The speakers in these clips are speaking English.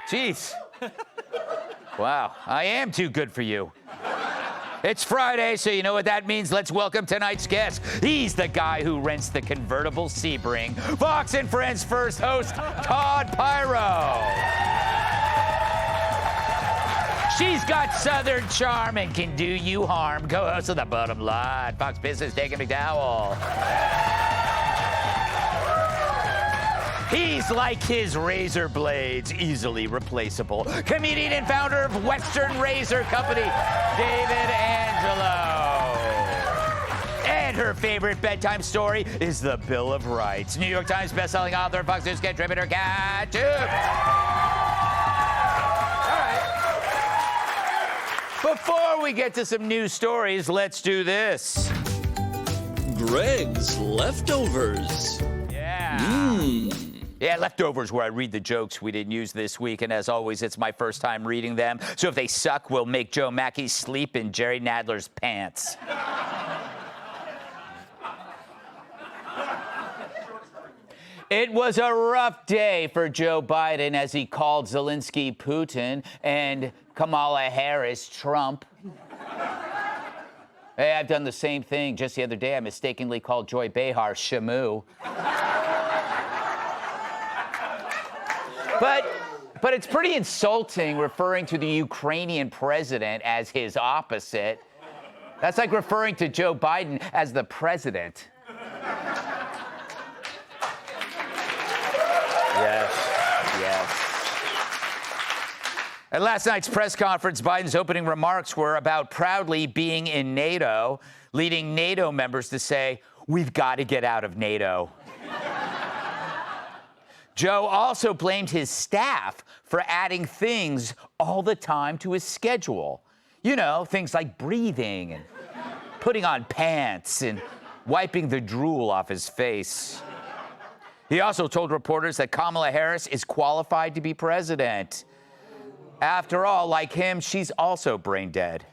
Jeez. Wow, I am too good for you. It's Friday, so you know what that means. Let's welcome tonight's guest. He's the guy who rents the convertible Sebring. Fox and Friends first host, Todd Pyro. She's got Southern charm and can do you harm. Co-host of The Bottom Line, Fox Business, Dagan McDowell. He's like his razor blades, easily replaceable. Comedian and founder of Western Razor Company, David Angelo. And her favorite bedtime story is The Bill of Rights. New York Times bestselling author, Fox News contributor, Cat Tube. All right. Before we get to some news stories, let's do this. Greg's Leftovers. Yeah. Yeah, Leftovers, where I read the jokes we didn't use this week, and as always, it's my first time reading them. So if they suck, we'll make Joe Mackey sleep in Jerry Nadler's pants. It was a rough day for Joe Biden as he called Zelensky Putin and Kamala Harris Trump. Hey, I've done the same thing. Just the other day, I mistakenly called Joy Behar Shamu. But it's pretty insulting referring to the Ukrainian president as his opposite. That's like referring to Joe Biden as the president. Yes. At last night's press conference, Biden's opening remarks were about proudly being in NATO, leading NATO members to say, "We've got to get out of NATO." Joe also blamed his staff for adding things all the time to his schedule. You know, things like breathing and putting on pants and wiping the drool off his face. He also told reporters that Kamala Harris is qualified to be president. After all, like him, she's also brain dead.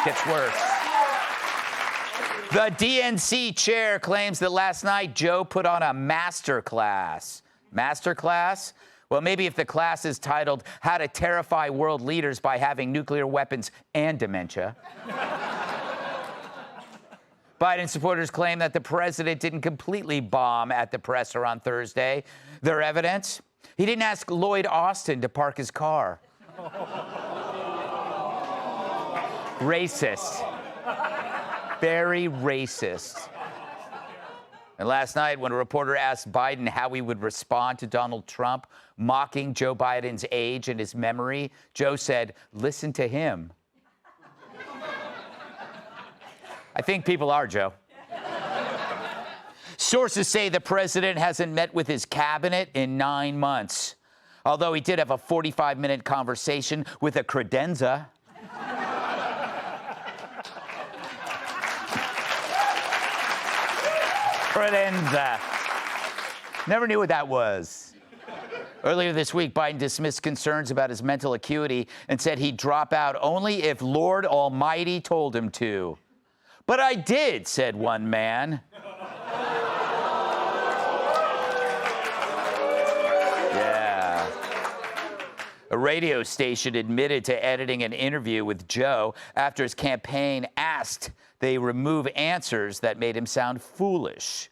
Gets worse. The DNC chair claims that last night Joe put on a master class. Master class? Well, maybe if the class is titled How to Terrify World Leaders by Having Nuclear Weapons and Dementia. Biden supporters claim that the president didn't completely bomb at the presser on Thursday. Their evidence? He didn't ask Lloyd Austin to park his car. Racist. Very racist. And last night, when a reporter asked Biden how he would respond to Donald Trump mocking Joe Biden's age and his memory, Joe said, "Listen to him." I think people are, Joe. Sources say the president hasn't met with his cabinet in 9 months, although he did have a 45-minute conversation with a credenza. Credenza. Never knew what that was. Earlier this week, Biden dismissed concerns about his mental acuity and said he'd drop out only if Lord Almighty told him to. "But I did," said one man. Yeah. A radio station admitted to editing an interview with Joe after his campaign asked they remove answers that made him sound foolish.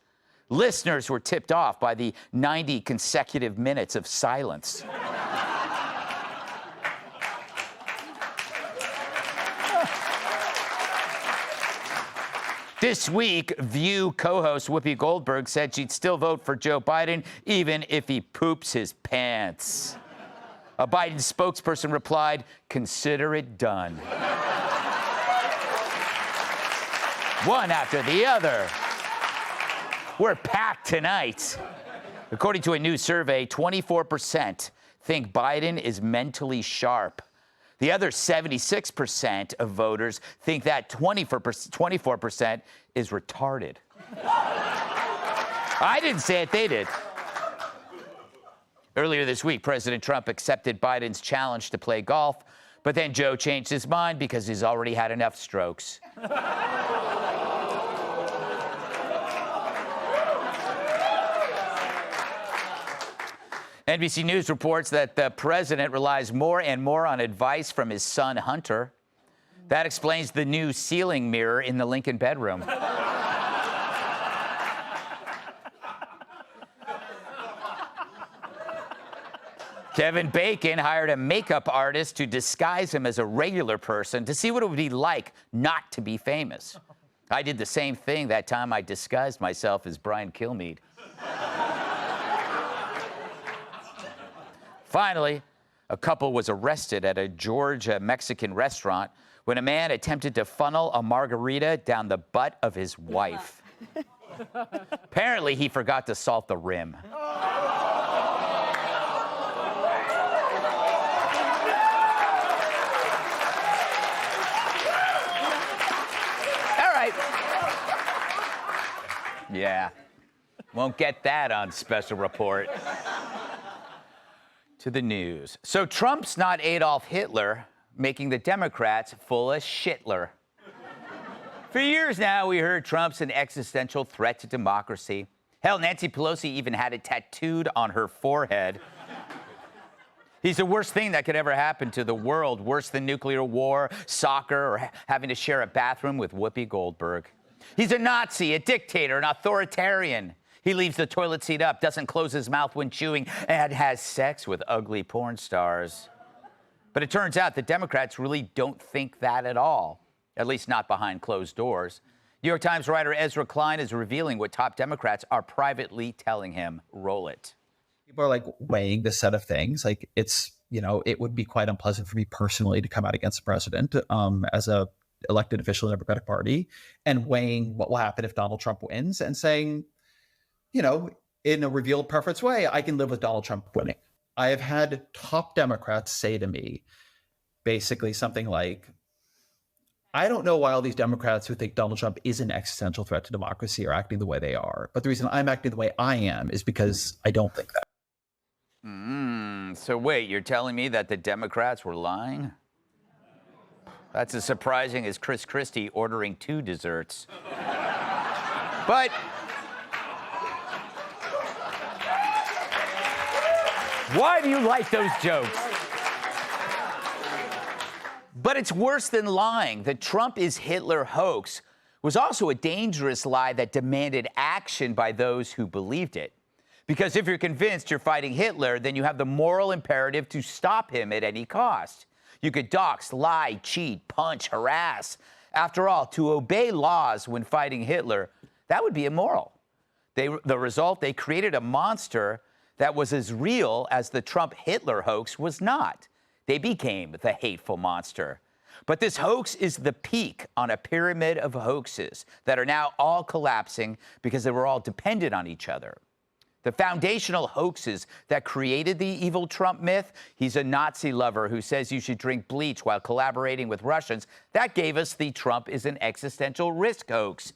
Listeners were tipped off by the 90 consecutive minutes of silence. This week, View co-host Whoopi Goldberg said she'd still vote for Joe Biden even if he poops his pants. A Biden spokesperson replied, "Consider it done." One after the other. We're packed tonight. According to a new survey, 24% think Biden is mentally sharp. The other 76% of voters think that 24% is retarded. I didn't say it, they did. Earlier this week, President Trump accepted Biden's challenge to play golf, But then Joe changed his mind because he's already had enough strokes. NBC News reports that the president relies more and more on advice from his son, Hunter. That explains the new ceiling mirror in the Lincoln bedroom. Kevin Bacon hired a makeup artist to disguise him as a regular person to see what it would be like not to be famous. I did the same thing that time I disguised myself as Brian Kilmeade. Finally, a couple was arrested at a Georgia Mexican restaurant when a man attempted to funnel a margarita down the butt of his wife. Apparently, he forgot to salt the rim. All right. Yeah. Won't get that on Special Report. To the news. So Trump's not Adolf Hitler, making the Democrats full of shitler. For years now, we heard Trump's an existential threat to democracy. Hell, Nancy Pelosi even had it tattooed on her forehead. He's the worst thing that could ever happen to the world, worse than nuclear war, soccer, or having to share a bathroom with Whoopi Goldberg. He's a Nazi, a dictator, an authoritarian. He leaves the toilet seat up, doesn't close his mouth when chewing, and has sex with ugly porn stars. But it turns out the Democrats really don't think that at all, at least not behind closed doors. New York Times writer Ezra Klein is revealing what top Democrats are privately telling him. Roll it. People are like weighing this set of things. Like it's, it would be quite unpleasant for me personally to come out against the president as a elected official in the Democratic Party, and weighing what will happen if Donald Trump wins and saying, in a revealed preference way, I can live with Donald Trump winning. I have had top Democrats say to me basically something like, I don't know why all these Democrats who think Donald Trump is an existential threat to democracy are acting the way they are. But the reason I'm acting the way I am is because I don't think that. So wait, you're telling me that the Democrats were lying? That's as surprising as Chris Christie ordering 2 desserts. But why do you like those jokes? But it's worse than lying. The Trump is Hitler hoax was also a dangerous lie that demanded action by those who believed it. Because if you're convinced you're fighting Hitler, then you have the moral imperative to stop him at any cost. You could dox, lie, cheat, punch, harass. After all, to obey laws when fighting Hitler, that would be immoral. The result, they created a monster that was as real as the Trump-Hitler hoax was not. They became the hateful monster. But this hoax is the peak on a pyramid of hoaxes that are now all collapsing because they were all dependent on each other. The foundational hoaxes that created the evil Trump myth, he's a Nazi lover who says you should drink bleach while collaborating with Russians, that gave us the Trump is an existential risk hoax,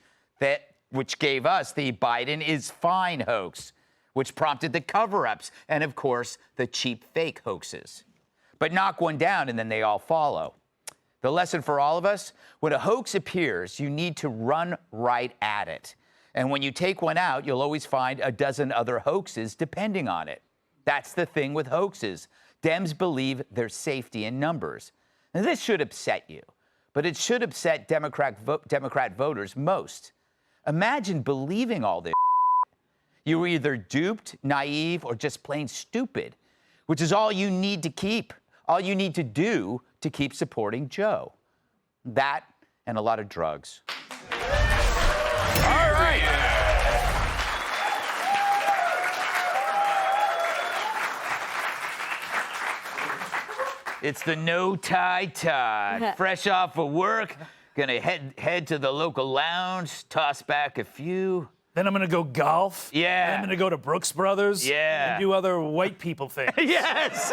which gave us the Biden is fine hoax, which prompted the cover-ups and, of course, the cheap fake hoaxes. But knock one down and then they all follow. The lesson for all of us, when a hoax appears, you need to run right at it. And when you take one out, you'll always find a dozen other hoaxes depending on it. That's the thing with hoaxes. Dems believe there's safety in numbers. And this should upset you, but it should upset Democrat voters most. Imagine believing all this. You were either duped, naive, or just plain stupid, which is all you need to do to keep supporting Joe. That and a lot of drugs. All right. It's the no-tie Todd. Fresh off of work, gonna head to the local lounge, toss back a few. Then I'm going to go golf. Yeah. Then I'm going to go to Brooks Brothers. Yeah. And do other white people things. Yes.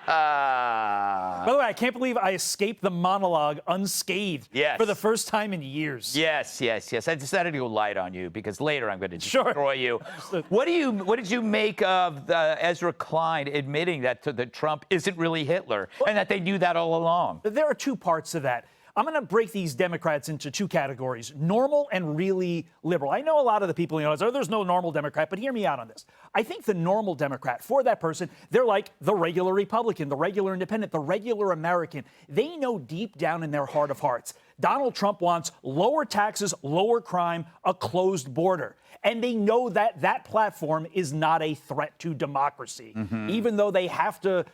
By the way, I can't believe I escaped the monologue unscathed Yes. for the first time in years. Yes. I decided to go light on you because later I'm going to Sure. destroy you. What did you make of Ezra Klein admitting that Trump isn't really Hitler and that they knew that all along? There are two parts to that. I'm going to break these Democrats into two categories, normal and really liberal. I know a lot of the people, there's no normal Democrat, but hear me out on this. I think the normal Democrat, for that person, they're like the regular Republican, the regular independent, the regular American. They know deep down in their heart of hearts, Donald Trump wants lower taxes, lower crime, a closed border. And they know that that platform is not a threat to democracy, even though they have to,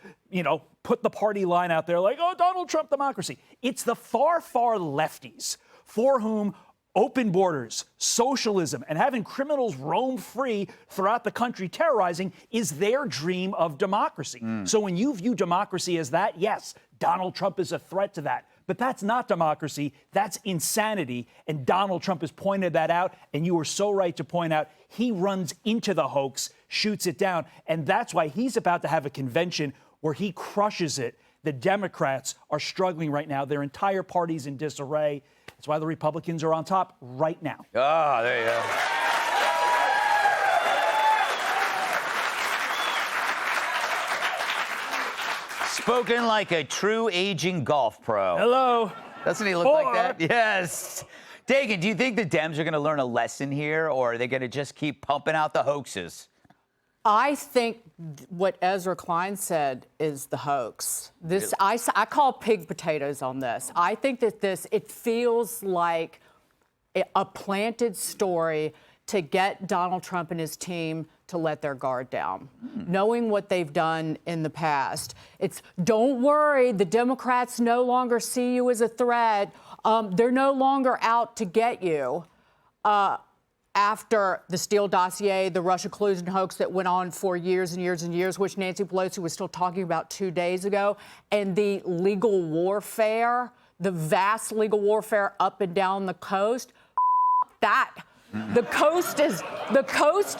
put the party line out there like, oh, Donald Trump democracy. It's the far, far lefties for whom open borders, socialism, and having criminals roam free throughout the country terrorizing is their dream of democracy. So when you view democracy as that, yes, Donald Trump is a threat to that. But that's not democracy. That's insanity. And Donald Trump has pointed that out. And you were so right to point out he runs into the hoax, shoots it down. And that's why he's about to have a convention where he crushes it. The Democrats are struggling right now. Their entire party's in disarray. That's why the Republicans are on top right now. Oh, there you go. Spoken like a true aging golf pro. Hello. Doesn't he look like that? Yes. Dagan, do you think the Dems are going to learn a lesson here, or are they going to just keep pumping out the hoaxes? I think what Ezra Klein said is the hoax. This I call pig potatoes on this. I think that it feels like a planted story to get Donald Trump and his team to let their guard down, knowing what they've done in the past. It's, don't worry, the Democrats no longer see you as a threat. They're no longer out to get you. After the Steele dossier, the Russia collusion hoax that went on for years and years and years, which Nancy Pelosi was still talking about 2 days ago, and the legal warfare, the vast legal warfare up and down the coast, that. The coast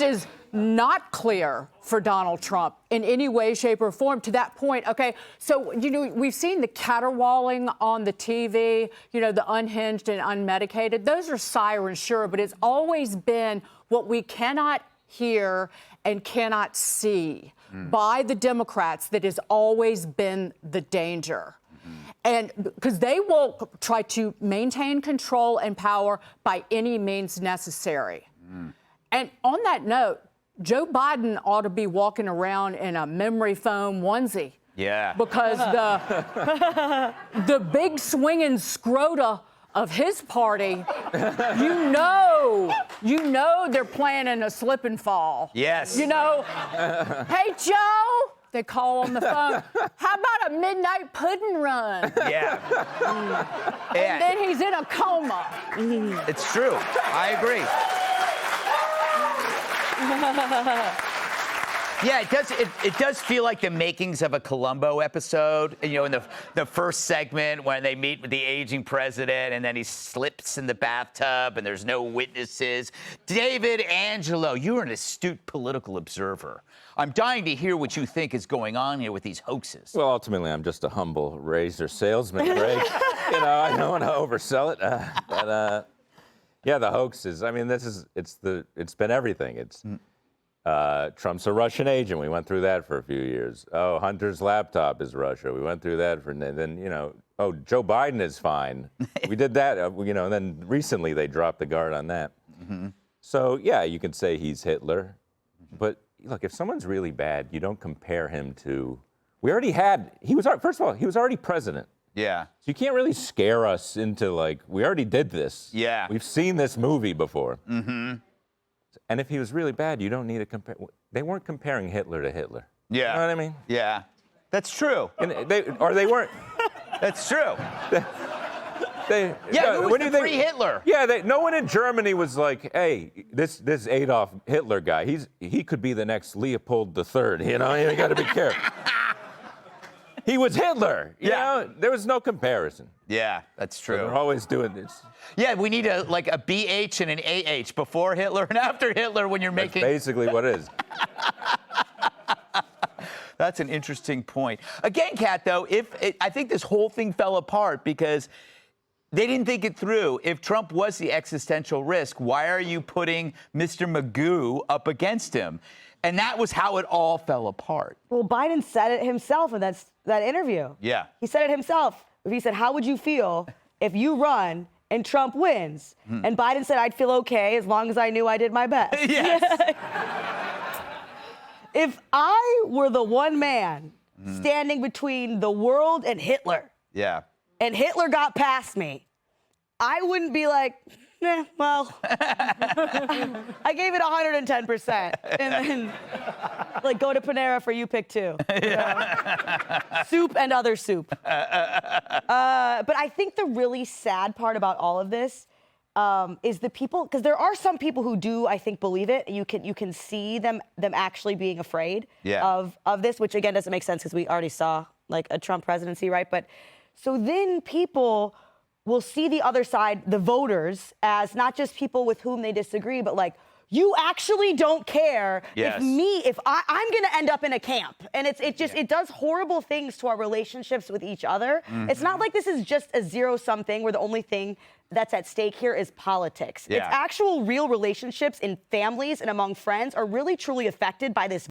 is not clear for Donald Trump in any way, shape, or form to that point. Okay, so, we've seen the caterwauling on the TV, the unhinged and unmedicated. Those are sirens, sure, but it's always been what we cannot hear and cannot see by the Democrats that has always been the danger. And because they will try to maintain control and power by any means necessary. And on that note, Joe Biden ought to be walking around in a memory foam onesie. Yeah. Because the big swinging scrota of his party, you know they're planning a slip and fall. Yes. Hey, Joe, they call on the phone. How about a midnight pudding run? Yeah. And then he's in a coma. It's true. I agree. Yeah, it does feel like the makings of a Columbo episode. In the first segment when they meet with the aging president and then he slips in the bathtub and there's no witnesses. David Angelo, you're an astute political observer. I'm dying to hear what you think is going on here with these hoaxes. Well, ultimately, I'm just a humble razor salesman, Greg. I don't want to oversell it, but yeah, the hoaxes. I mean, it's been everything. It's Trump's a Russian agent. We went through that for a few years. Oh, Hunter's laptop is Russia. We went through that then, oh, Joe Biden is fine. We did that, and then recently they dropped the guard on that. So, yeah, you can say he's Hitler. But, look, if someone's really bad, you don't compare him to, first of all, he was already president. Yeah. So you can't really scare us into, we already did this. Yeah. We've seen this movie before. And if he was really bad, you don't need to compare. They weren't comparing Hitler to Hitler. Yeah. You know what I mean? Yeah. That's true. And they weren't. That's true. Who was the free Hitler? Yeah, no one in Germany was like, hey, this Adolf Hitler guy, he could be the next Leopold III, you got to be careful. He was Hitler. You Yeah. know, there was no comparison. Yeah, that's true. They're always doing this. Yeah, we need a BH and an AH before Hitler and after Hitler when you're That's making. basically what it is. That's an interesting point. Again, Kat, though, I think this whole thing fell apart because they didn't think it through. If Trump was the existential risk, why are you putting Mr. Magoo up against him? And that was how it all fell apart. Well, Biden said it himself in that interview. Yeah. He said it himself. He said, how would you feel if you run and Trump wins? And Biden said, I'd feel okay as long as I knew I did my best. Yes. If I were the one man standing between the world and Hitler, Yeah. and Hitler got past me, I wouldn't be like, well, I gave it 110%. And then, like, go to Panera for you pick two. Soup and other soup. But I think the really sad part about all of this is the people, because there are some people who do, I think, believe it. You can see them actually being afraid of this, which again doesn't make sense because we already saw like a Trump presidency, right? But so then people will see the other side, the voters, as not just people with whom they disagree, but like, you actually don't care Yes. if I'm going to end up in a camp. And it does horrible things to our relationships with each other. It's not like this is just a zero-sum thing where the only thing that's at stake here is politics. Yeah. It's actual real relationships in families and among friends are really truly affected by this.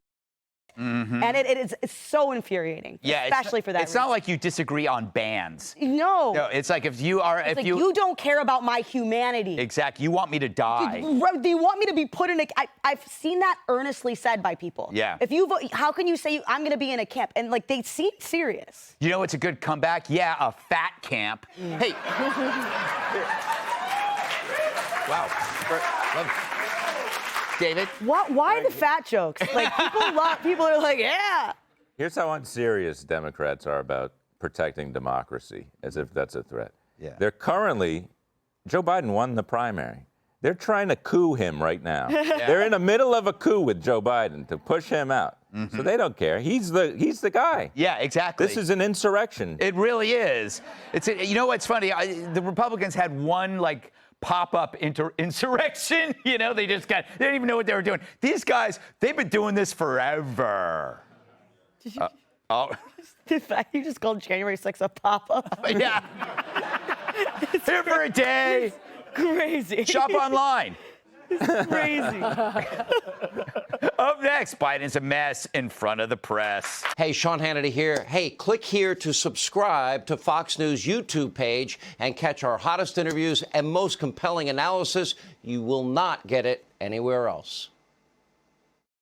And it's so infuriating, especially for that It's reason. not like you disagree on bans. No. No, it's like if you are, It's if like, you, you don't care about my humanity. exactly, you want me to die. Do you want me to be put in a? I've seen that earnestly said by people. Yeah. If you vote, how can you say I'm going to be in a camp? And like they seem serious. You know what's a good comeback? Yeah, a fat camp. Hey. Wow. David? What? Why the fat jokes? Like people are like, yeah. Here's how unserious Democrats are about protecting democracy, as if that's a threat. Yeah. They're currently, Joe Biden won the primary. They're trying to coup him right now. They're in the middle of a coup with Joe Biden to push him out. So they don't care. He's the guy. Yeah, exactly. This is an insurrection. It really is. You know what's funny? The Republicans had one like pop-up insurrection. You know, they didn't even know what they were doing. These guys, they've been doing this forever. The fact you just called January 6th a pop-up. Yeah. Here for a day. Crazy. Shop online. Crazy. Up next, Biden's a mess in front of the press. Hey, Sean Hannity here. Hey, click here to subscribe to Fox News YouTube page and catch our hottest interviews and most compelling analysis. You will not get it anywhere else.